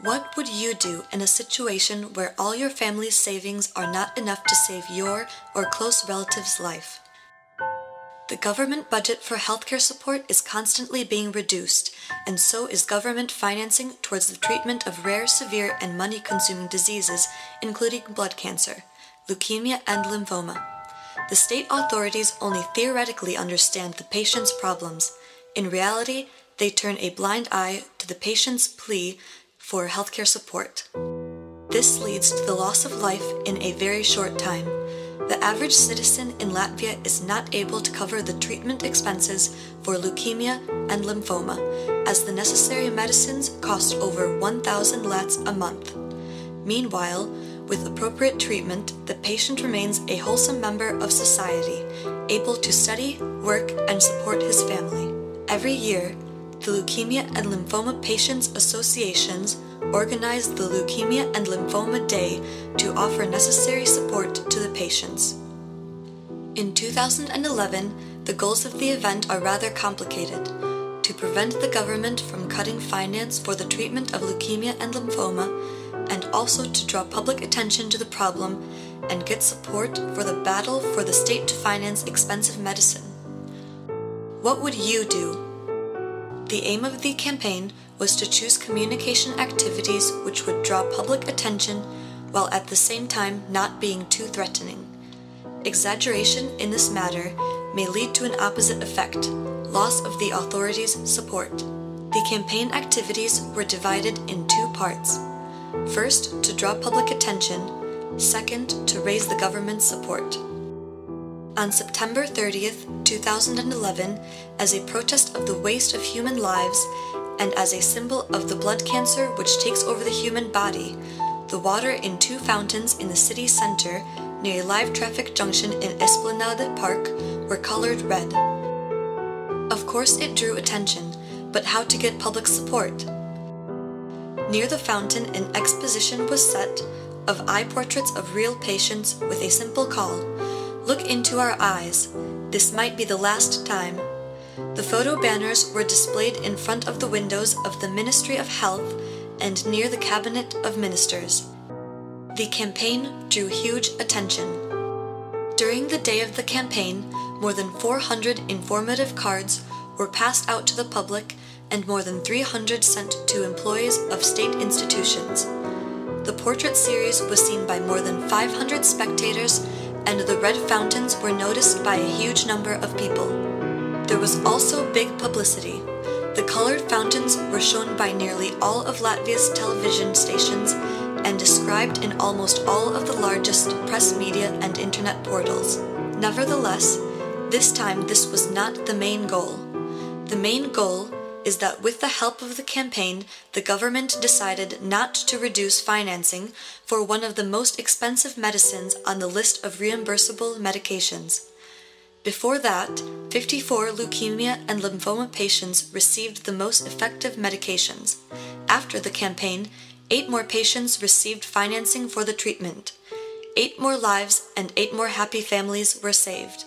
What would you do in a situation where all your family's savings are not enough to save your or close relative's life? The government budget for healthcare support is constantly being reduced, and so is government financing towards the treatment of rare, severe, and money-consuming diseases, including blood cancer, leukemia, and lymphoma. The state authorities only theoretically understand the patient's problems. In reality, they turn a blind eye to the patient's plea for healthcare support. This leads to the loss of life in a very short time. The average citizen in Latvia is not able to cover the treatment expenses for leukemia and lymphoma, as the necessary medicines cost over 1,000 lats a month. Meanwhile, with appropriate treatment, the patient remains a wholesome member of society, able to study, work, and support his family. Every year, the Leukemia and Lymphoma Patients Associations organize the Leukemia and Lymphoma Day to offer necessary support to the patients. In 2011, the goals of the event are rather complicated. To prevent the government from cutting finance for the treatment of leukemia and lymphoma, and also to draw public attention to the problem and get support for the battle for the state to finance expensive medicine. What would you do? The aim of the campaign was to choose communication activities which would draw public attention while at the same time not being too threatening. Exaggeration in this matter may lead to an opposite effect, loss of the authorities' support. The campaign activities were divided in two parts. First, to draw public attention. Second, to raise the government's support. On September 30th, 2011, as a protest of the waste of human lives and as a symbol of the blood cancer which takes over the human body, the water in two fountains in the city center near a live traffic junction in Esplanade Park were colored red. Of course it drew attention, but how to get public support? Near the fountain an exposition was set of eye portraits of real patients with a simple call, "Look into our eyes. This might be the last time." The photo banners were displayed in front of the windows of the Ministry of Health and near the Cabinet of Ministers. The campaign drew huge attention. During the day of the campaign, more than 400 informative cards were passed out to the public and more than 300 sent to employees of state institutions. The portrait series was seen by more than 500 spectators, and the red fountains were noticed by a huge number of people. There was also big publicity. The colored fountains were shown by nearly all of Latvia's television stations and described in almost all of the largest press media and internet portals. Nevertheless, this time this was not the main goal. The main goal is that with the help of the campaign, the government decided not to reduce financing for one of the most expensive medicines on the list of reimbursable medications. Before that, 54 leukemia and lymphoma patients received the most effective medications. After the campaign, 8 more patients received financing for the treatment. 8 more lives and 8 more happy families were saved.